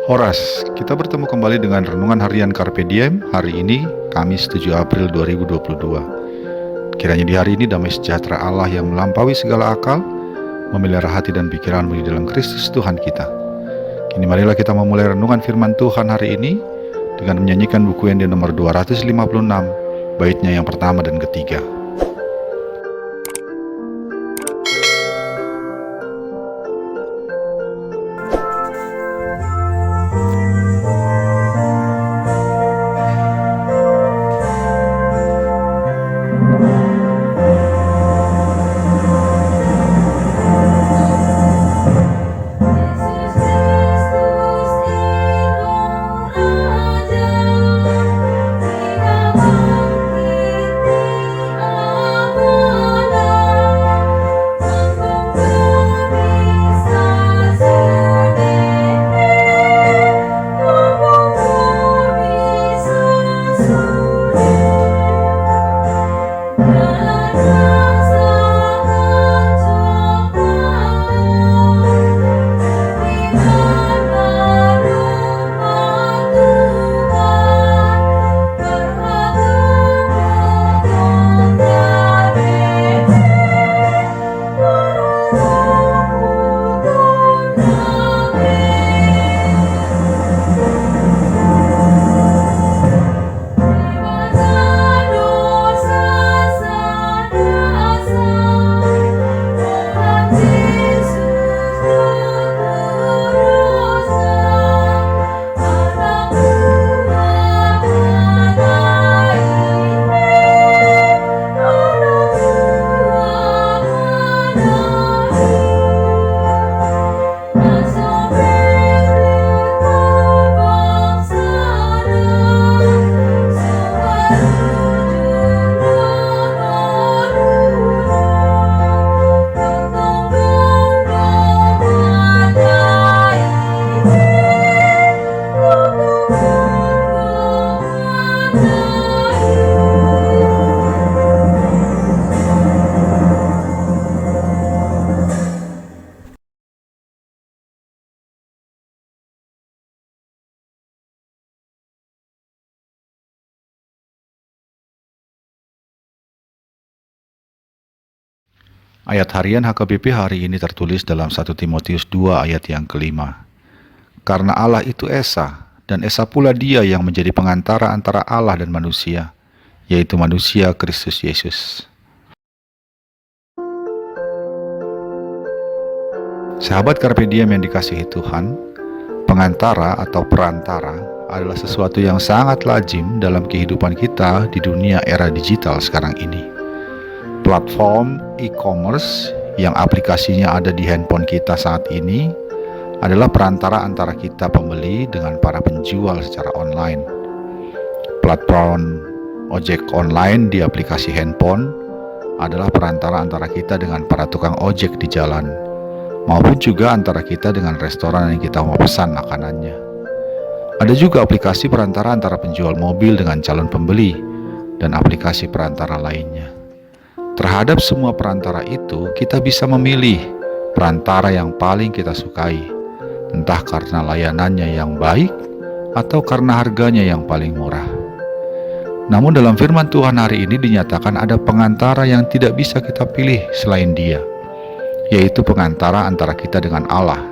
Horas, kita bertemu kembali dengan Renungan Harian Carpe Diem hari ini, Kamis 7 April 2022. Kiranya di hari ini damai sejahtera Allah yang melampaui segala akal, memelihara hati dan pikiranmu di dalam Kristus Tuhan kita. Kini marilah kita memulai renungan firman Tuhan hari ini dengan menyanyikan buku yang di nomor 256, baitnya yang pertama dan ketiga. Ayat harian HKBP hari ini tertulis dalam 1 Timotius 2 ayat yang kelima. Karena Allah itu Esa, dan Esa pula Dia yang menjadi pengantara antara Allah dan manusia, yaitu manusia Kristus Yesus. Sahabat Carpe Diem yang dikasihi Tuhan, pengantara atau perantara adalah sesuatu yang sangat lazim dalam kehidupan kita di dunia era digital sekarang ini. Platform e-commerce yang aplikasinya ada di handphone kita saat ini adalah perantara antara kita pembeli dengan para penjual secara online. Platform ojek online di aplikasi handphone adalah perantara antara kita dengan para tukang ojek di jalan, maupun juga antara kita dengan restoran yang kita mau pesan makanannya. Ada juga aplikasi perantara antara penjual mobil dengan calon pembeli, dan aplikasi perantara lainnya. Terhadap semua perantara itu, kita bisa memilih perantara yang paling kita sukai, entah karena layanannya yang baik atau karena harganya yang paling murah. Namun dalam firman Tuhan hari ini dinyatakan ada pengantara yang tidak bisa kita pilih selain Dia, yaitu pengantara antara kita dengan Allah.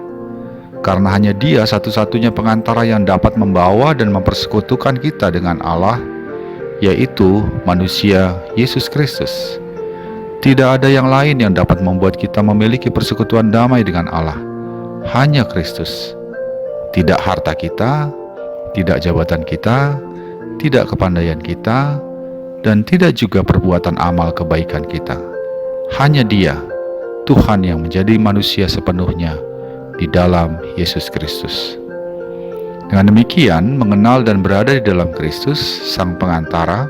Karena hanya Dia satu-satunya pengantara yang dapat membawa dan mempersekutukan kita dengan Allah, yaitu manusia Yesus Kristus. Tidak ada yang lain yang dapat membuat kita memiliki persekutuan damai dengan Allah. Hanya Kristus. Tidak harta kita, tidak jabatan kita, tidak kepandaian kita, dan tidak juga perbuatan amal kebaikan kita. Hanya Dia, Tuhan yang menjadi manusia sepenuhnya di dalam Yesus Kristus. Dengan demikian, mengenal dan berada di dalam Kristus, Sang Pengantara,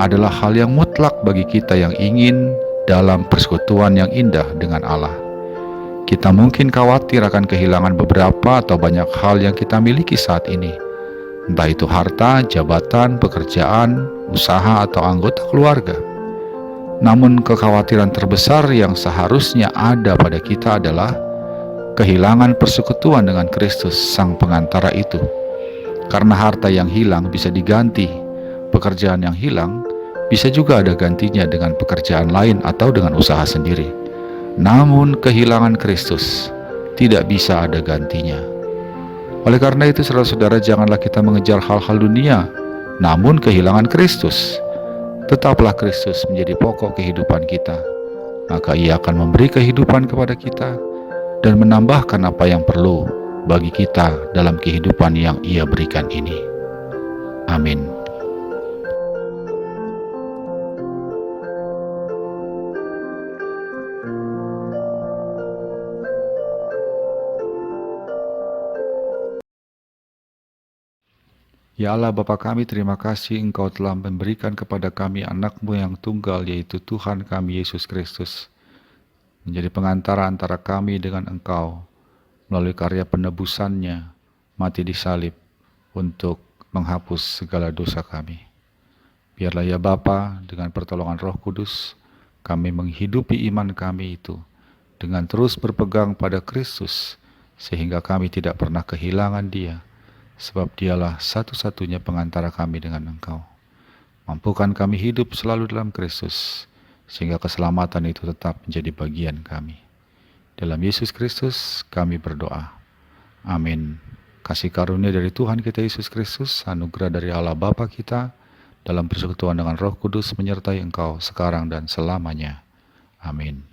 adalah hal yang mutlak bagi kita yang ingin dalam persekutuan yang indah dengan Allah. Kita mungkin khawatir akan kehilangan beberapa atau banyak hal yang kita miliki saat ini, entah itu harta, jabatan, pekerjaan, usaha, atau anggota keluarga. Namun kekhawatiran terbesar yang seharusnya ada pada kita adalah kehilangan persekutuan dengan Kristus sang pengantara itu. Karena harta yang hilang bisa diganti, pekerjaan yang hilang bisa juga ada gantinya dengan pekerjaan lain atau dengan usaha sendiri. Namun kehilangan Kristus tidak bisa ada gantinya. Oleh karena itu, saudara-saudara, janganlah kita mengejar hal-hal dunia, namun kehilangan Kristus. Tetaplah Kristus menjadi pokok kehidupan kita, maka Ia akan memberi kehidupan kepada kita dan menambahkan apa yang perlu bagi kita dalam kehidupan yang Ia berikan ini. Amin. Ya Allah Bapa kami, terima kasih Engkau telah memberikan kepada kami anak-Mu yang tunggal, yaitu Tuhan kami Yesus Kristus, menjadi pengantara antara kami dengan Engkau, melalui karya penebusannya, mati di salib untuk menghapus segala dosa kami. Biarlah ya Bapa, dengan pertolongan Roh Kudus, kami menghidupi iman kami itu dengan terus berpegang pada Kristus, sehingga kami tidak pernah kehilangan Dia, sebab Dialah satu-satunya pengantara kami dengan Engkau. Mampukan kami hidup selalu dalam Kristus, sehingga keselamatan itu tetap menjadi bagian kami. Dalam Yesus Kristus kami berdoa. Amin. Kasih karunia dari Tuhan kita Yesus Kristus, anugerah dari Allah Bapa kita, dalam persekutuan dengan Roh Kudus menyertai engkau sekarang dan selamanya. Amin.